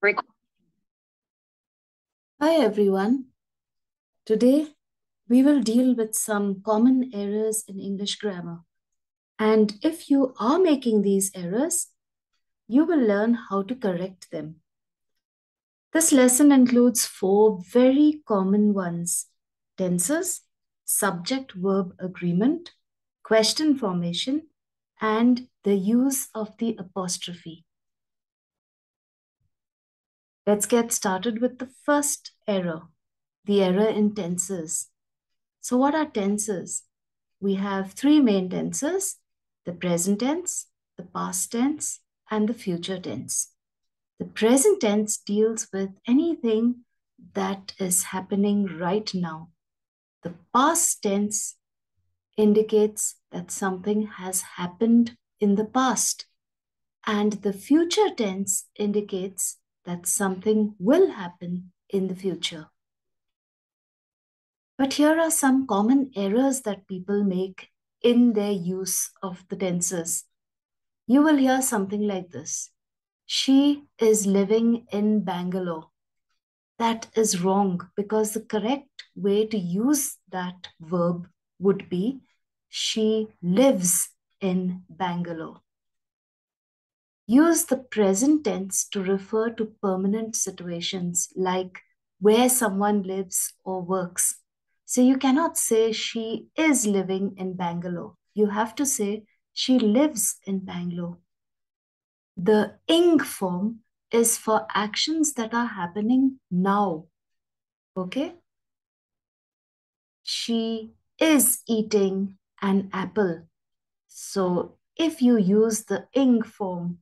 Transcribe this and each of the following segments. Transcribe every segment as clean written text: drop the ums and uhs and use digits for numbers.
Hi everyone. Today we will deal with some common errors in English grammar. And if you are making these errors, you will learn how to correct them. This lesson includes 4 very common ones: tenses, subject-verb agreement, question formation, and the use of the apostrophe. Let's get started with the first error, the error in tenses. So what are tenses? We have 3 main tenses: the present tense, the past tense, and the future tense. The present tense deals with anything that is happening right now. The past tense indicates that something has happened in the past. And the future tense indicates that something will happen in the future. But here are some common errors that people make in their use of the tenses. You will hear something like this: she is living in Bangalore. That is wrong, because the correct way to use that verb would be she lives in Bangalore. Use the present tense to refer to permanent situations like where someone lives or works. So you cannot say she is living in Bangalore. You have to say she lives in Bangalore. The ing form is for actions that are happening now. Okay? She is eating an apple. So if you use the ing form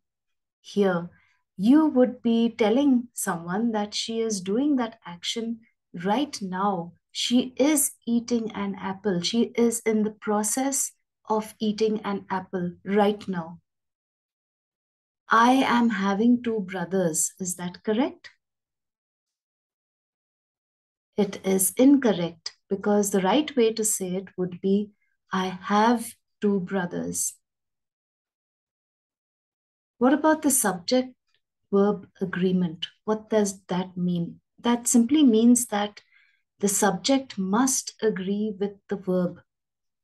here, you would be telling someone that she is doing that action right now. She is eating an apple. She is in the process of eating an apple right now. I am having 2 brothers. Is that correct? It is incorrect, because the right way to say it would be I have 2 brothers. What about the subject-verb agreement? What does that mean? That simply means that the subject must agree with the verb.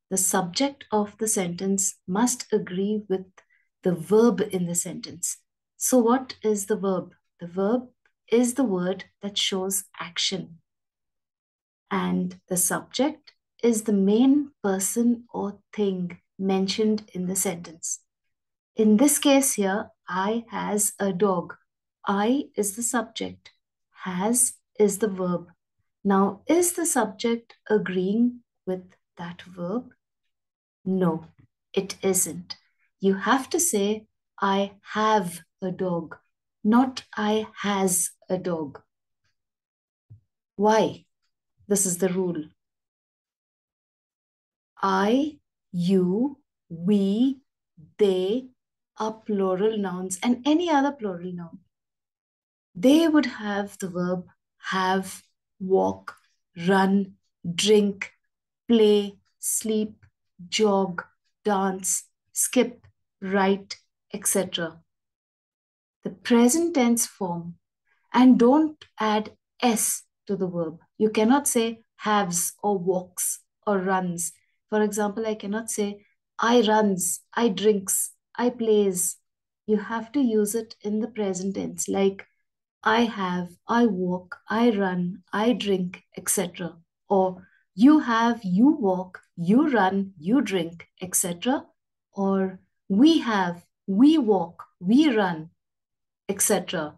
The subject of the sentence must agree with the verb in the sentence. So what is the verb? The verb is the word that shows action. And the subject is the main person or thing mentioned in the sentence. In this case here, I has a dog. I is the subject. Has is the verb. Now, is the subject agreeing with that verb? No, it isn't. You have to say, I have a dog, not I has a dog. Why? This is the rule. I, you, we, they are plural nouns, and any other plural noun. They would have the verb have, walk, run, drink, play, sleep, jog, dance, skip, write, etc. The present tense form, and don't add s to the verb. You cannot say haves or walks or runs. For example, I cannot say I runs, I drinks, I plays. You have to use it in the present tense, like I have, I walk, I run, I drink, etc. Or you have, you walk, you run, you drink, etc. Or we have, we walk, we run, etc.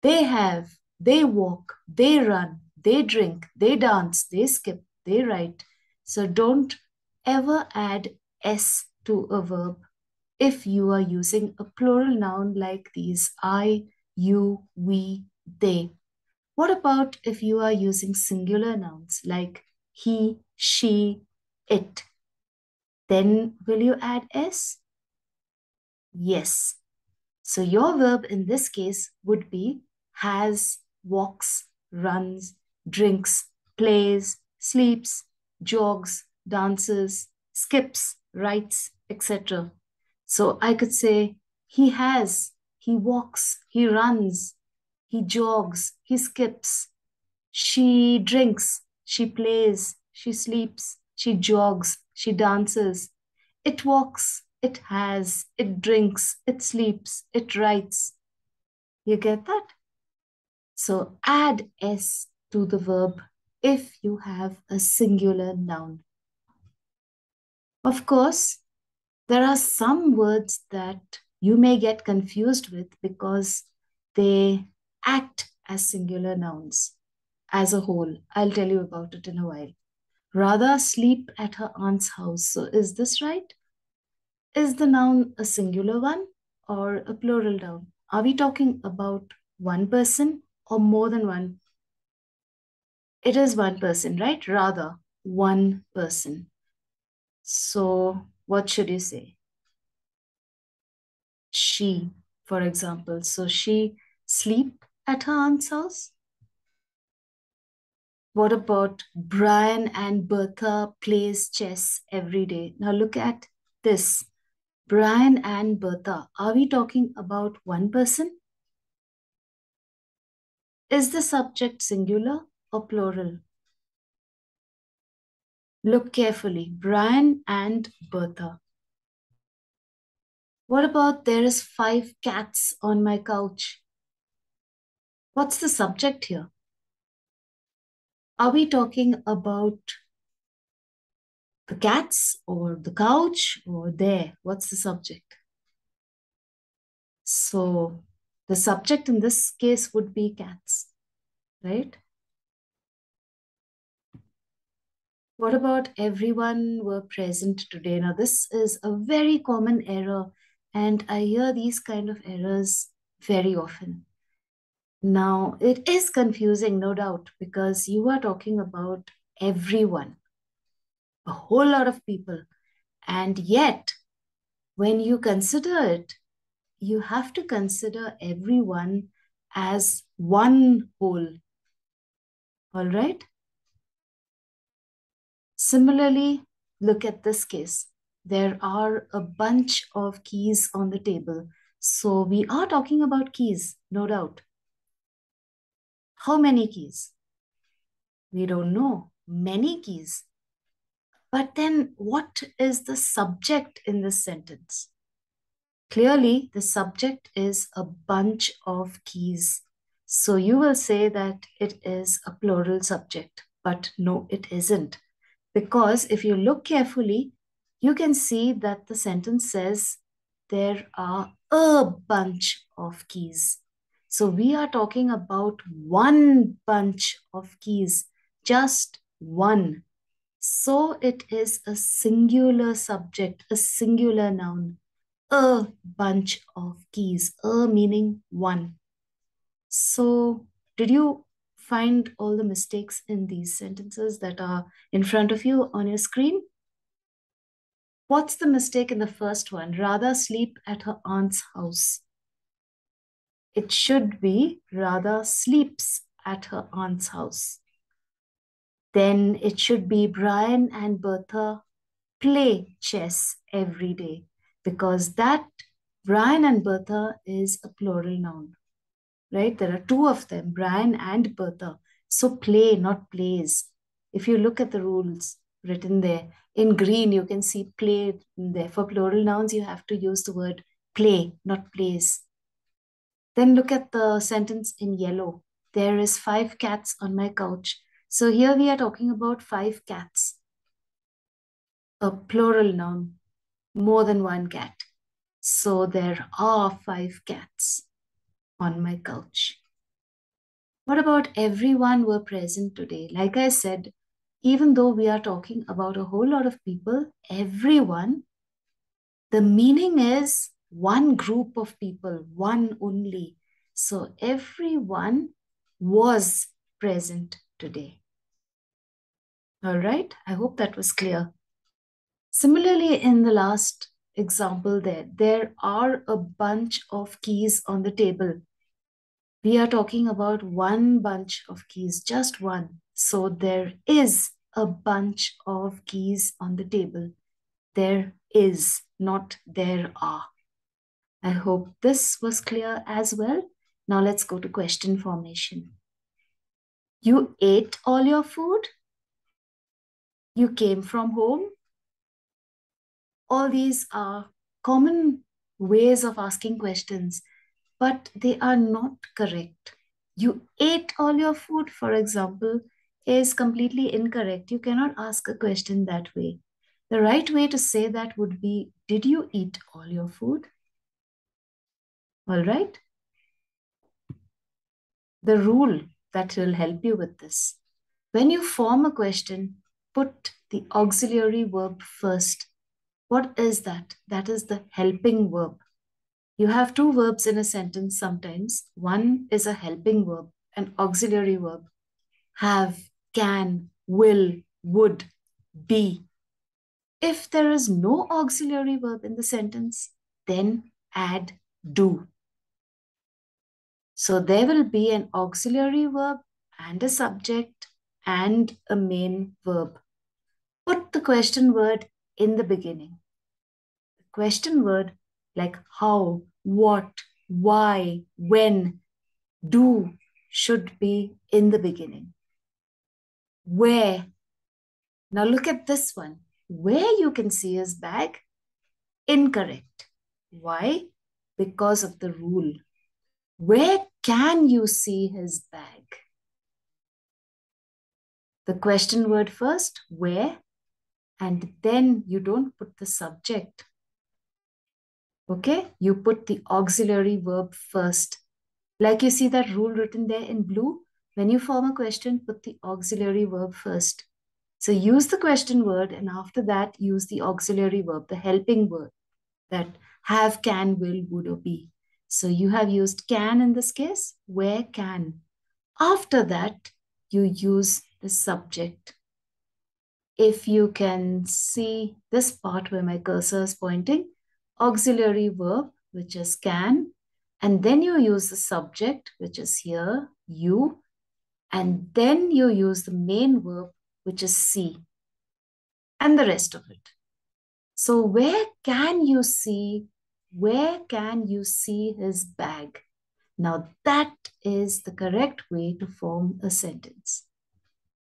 They have, they walk, they run, they drink, they dance, they skip, they write. So don't ever add s to a verb if you are using a plural noun like these: I, you, we, they. What about if you are using singular nouns like he, she, it? Then will you add s? Yes. So your verb in this case would be has, walks, runs, drinks, plays, sleeps, jogs, dances, skips, writes, etc. So I could say he has, he walks, he runs, he jogs, he skips. She drinks, she plays, she sleeps, she jogs, she dances. It walks, it has, it drinks, it sleeps, it writes. You get that? So add S to the verb if you have a singular noun. Of course, there are some words that you may get confused with because they act as singular nouns as a whole. I'll tell you about it in a while. Radha sleep at her aunt's house. So is this right? Is the noun a singular one or a plural noun? Are we talking about one person or more than one? It is one person, right? Rather, one person. So what should you say? She, for example. So she sleep at her aunt's house? What about Brian and Bertha plays chess every day? Now look at this. Brian and Bertha. Are we talking about one person? Is the subject singular or plural? Look carefully. Brian and Bertha. What about there is 5 cats on my couch? What's the subject here? Are we talking about the cats or the couch or there? What's the subject? So the subject in this case would be cats, right? What about everyone were present today? Now, this is a very common error, and I hear these kind of errors very often. Now, it is confusing, no doubt, because you are talking about everyone, a whole lot of people. And yet, when you consider it, you have to consider everyone as one whole. All right? Similarly, look at this case. There are a bunch of keys on the table. So we are talking about keys, no doubt. How many keys? We don't know. Many keys. But then what is the subject in this sentence? Clearly, the subject is a bunch of keys. So you will say that it is a plural subject, but no, it isn't. Because if you look carefully, you can see that the sentence says there are a bunch of keys. So we are talking about one bunch of keys, just one. So it is a singular subject, a singular noun, a bunch of keys, a meaning one. So did you find all the mistakes in these sentences that are in front of you on your screen? What's the mistake in the first one? Radha sleep at her aunt's house. It should be Radha sleeps at her aunt's house. Then it should be Brian and Bertha play chess every day, because that Brian and Bertha is a plural noun, right? There are 2 of them, Brian and Bertha. So play, not plays. If you look at the rules written there, in green, you can see play there. For plural nouns, you have to use the word play, not plays. Then look at the sentence in yellow. There is 5 cats on my couch. So here we are talking about 5 cats, a plural noun, more than one cat. So there are 5 cats on my couch. What about everyone were present today? Like I said, even though we are talking about a whole lot of people, everyone, the meaning is one group of people, one only. So everyone was present today. All right, I hope that was clear. Similarly, in the last example there are a bunch of keys on the table. We are talking about one bunch of keys, just one. So there is a bunch of keys on the table. There is, not there are. I hope this was clear as well. Now let's go to question formation. You ate all your food? You came from home? All these are common ways of asking questions, but they are not correct. You ate all your food, for example, is completely incorrect. You cannot ask a question that way. The right way to say that would be, did you eat all your food? All right. The rule that will help you with this. When you form a question, put the auxiliary verb first. What is that? That is the helping verb. You have two verbs in a sentence sometimes. One is a helping verb, an auxiliary verb. Have, can, will, would, be. If there is no auxiliary verb in the sentence, then add do. So there will be an auxiliary verb and a subject and a main verb. Put the question word in the beginning. The question word like how, what, why, when, do should be in the beginning. Where. Now look at this one. Where you can see his bag? Incorrect. Why? Because of the rule. Where can you see his bag? The question word first, where, and then you don't put the subject. Okay? You put the auxiliary verb first. Like you see that rule written there in blue. When you form a question, put the auxiliary verb first. So use the question word, and after that, use the auxiliary verb, the helping word that have, can, will, would, or be. So you have used can in this case. Where can? After that, you use the subject. If you can see this part where my cursor is pointing, auxiliary verb, which is can, and then you use the subject, which is here, you, and then you use the main verb, which is see, and the rest of it. So where can you see his bag? Now that is the correct way to form a sentence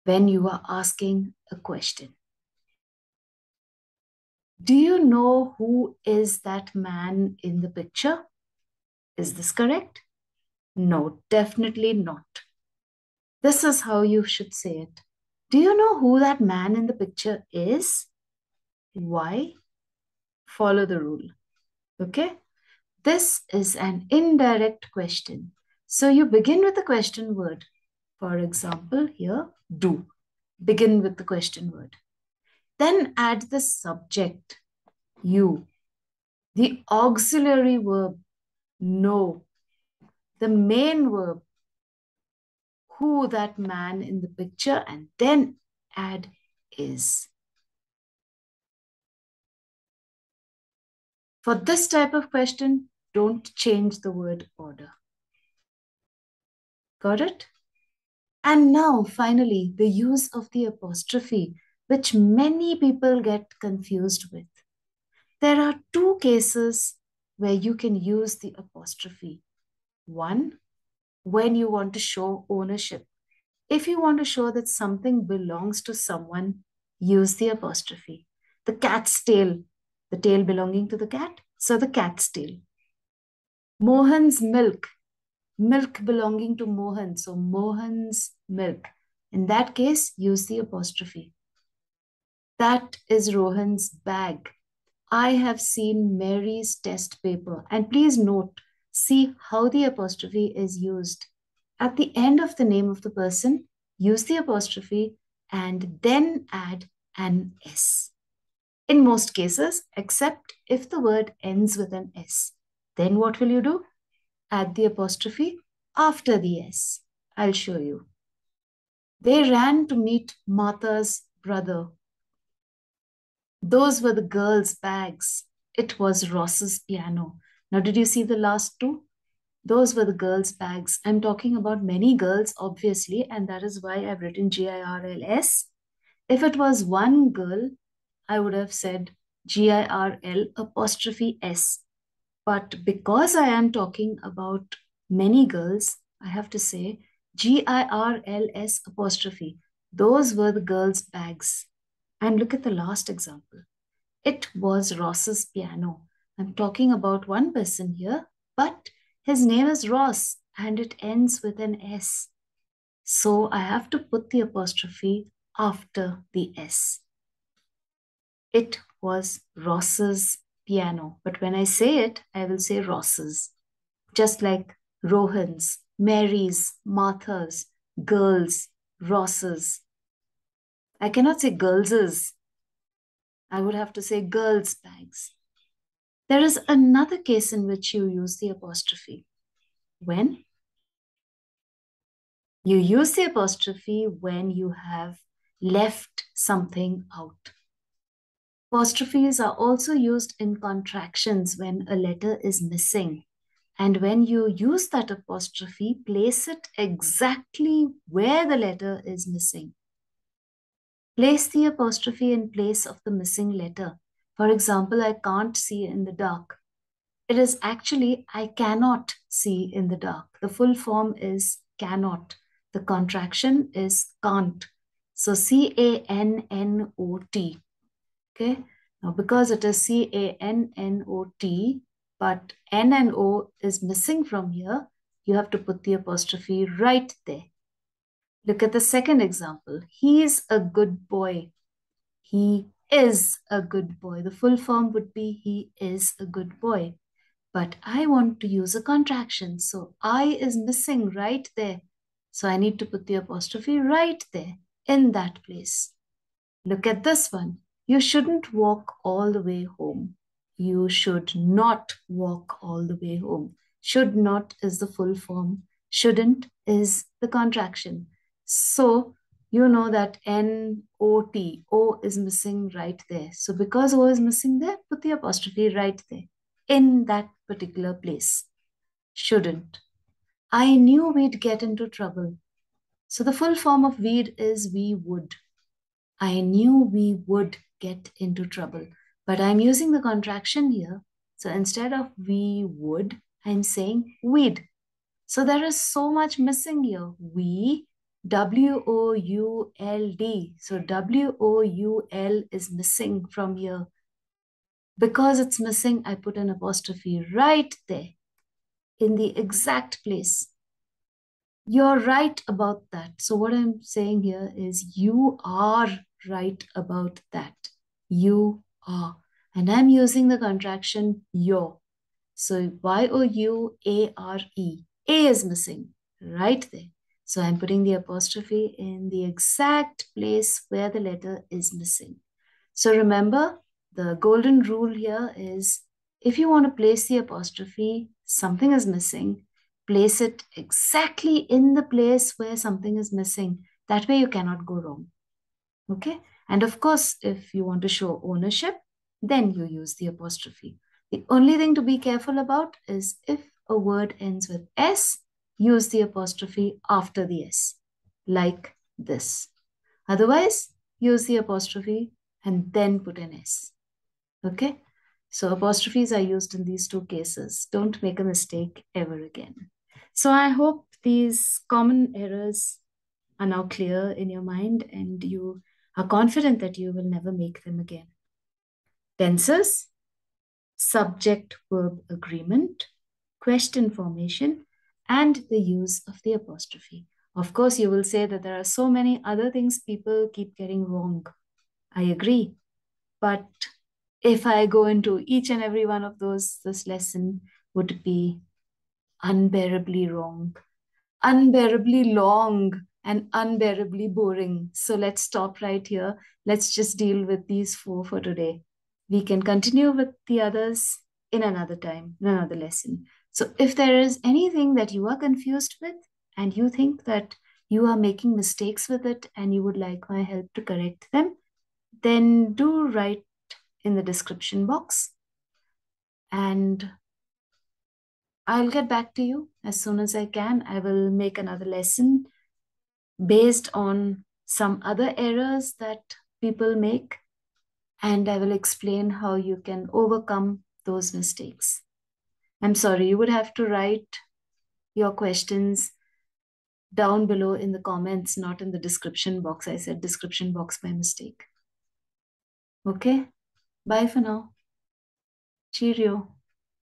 when you are asking a question. Do you know who is that man in the picture? Is this correct? No, definitely not. This is how you should say it. Do you know who that man in the picture is? Why? Follow the rule. Okay? This is an indirect question. So you begin with the question word. For example, here, do. Begin with the question word. Then add the subject, you. The auxiliary verb, know. The main verb, who that man in the picture, and then add is. For this type of question, don't change the word order. Got it? And now, finally, the use of the apostrophe, which many people get confused with. There are two cases where you can use the apostrophe. One, when you want to show ownership. If you want to show that something belongs to someone, use the apostrophe. The cat's tail, the tail belonging to the cat, so the cat's tail. Mohan's milk, milk belonging to Mohan, so Mohan's milk. In that case, use the apostrophe. That is Rohan's bag. I have seen Mary's test paper. And please note, see how the apostrophe is used. At the end of the name of the person, use the apostrophe and then add an S. In most cases, except if the word ends with an S. Then what will you do? Add the apostrophe after the S. I'll show you. They ran to meet Martha's brother. Those were the girls' bags. It was Ross's piano. Now, did you see the last two? Those were the girls' bags. I'm talking about many girls, obviously, and that is why I've written GIRLS. If it was one girl, I would have said GIRL apostrophe S. But because I am talking about many girls, I have to say GIRLS apostrophe. Those were the girls' bags. And look at the last example. It was Ross's piano. I'm talking about one person here, but his name is Ross and it ends with an S. So I have to put the apostrophe after the S. It was Ross's piano. But when I say it, I will say Ross's. Just like Rohan's, Mary's, Martha's, girls, Ross's. I cannot say girls's. I would have to say girls' bags. There is another case in which you use the apostrophe. When? You use the apostrophe when you have left something out. Apostrophes are also used in contractions when a letter is missing. And when you use that apostrophe, place it exactly where the letter is missing. Place the apostrophe in place of the missing letter. For example, I can't see in the dark. It is actually I cannot see in the dark. The full form is cannot. The contraction is can't. So CANNOT. Okay. Now, because it is CANNOT, but N and O is missing from here, you have to put the apostrophe right there. Look at the second example. He's a good boy. He is a good boy. The full form would be he is a good boy. But I want to use a contraction. So I is missing right there. So I need to put the apostrophe right there in that place. Look at this one. You shouldn't walk all the way home. You should not walk all the way home. Should not is the full form. Shouldn't is the contraction. So you know that N-O-T, O is missing right there. So because O is missing there, put the apostrophe right there in that particular place. Shouldn't. I knew we'd get into trouble. So the full form of we'd is we would. I knew we would get into trouble, but I'm using the contraction here. So instead of we would, I'm saying we'd. So there is so much missing here. We, W-O-U-L-D. So W-O-U-L is missing from here. Because it's missing, I put an apostrophe right there in the exact place. You're right about that. So what I'm saying here is you are right about that. You are. And I'm using the contraction your. So Y-O-U-A-R-E. A is missing right there. So I'm putting the apostrophe in the exact place where the letter is missing. So remember, the golden rule here is if you want to place the apostrophe, something is missing, place it exactly in the place where something is missing. That way you cannot go wrong. Okay? And of course, if you want to show ownership, then you use the apostrophe. The only thing to be careful about is if a word ends with S, use the apostrophe after the S, like this. Otherwise, use the apostrophe and then put an S. Okay? So apostrophes are used in these two cases. Don't make a mistake ever again. So I hope these common errors are now clear in your mind and you are confident that you will never make them again. Tenses, subject-verb agreement, question formation, and the use of the apostrophe. Of course, you will say that there are so many other things people keep getting wrong. I agree. But if I go into each and every one of those, this lesson would be unbearably wrong, unbearably long, and unbearably boring. So let's stop right here. Let's just deal with these four for today. We can continue with the others in another time, in another lesson. So if there is anything that you are confused with and you think that you are making mistakes with it and you would like my help to correct them, then do write in the description box and I'll get back to you as soon as I can. I will make another lesson based on some other errors that people make, and I will explain how you can overcome those mistakes. I'm sorry, you would have to write your questions down below in the comments, not in the description box. I said description box by mistake. Okay, bye for now. Cheerio.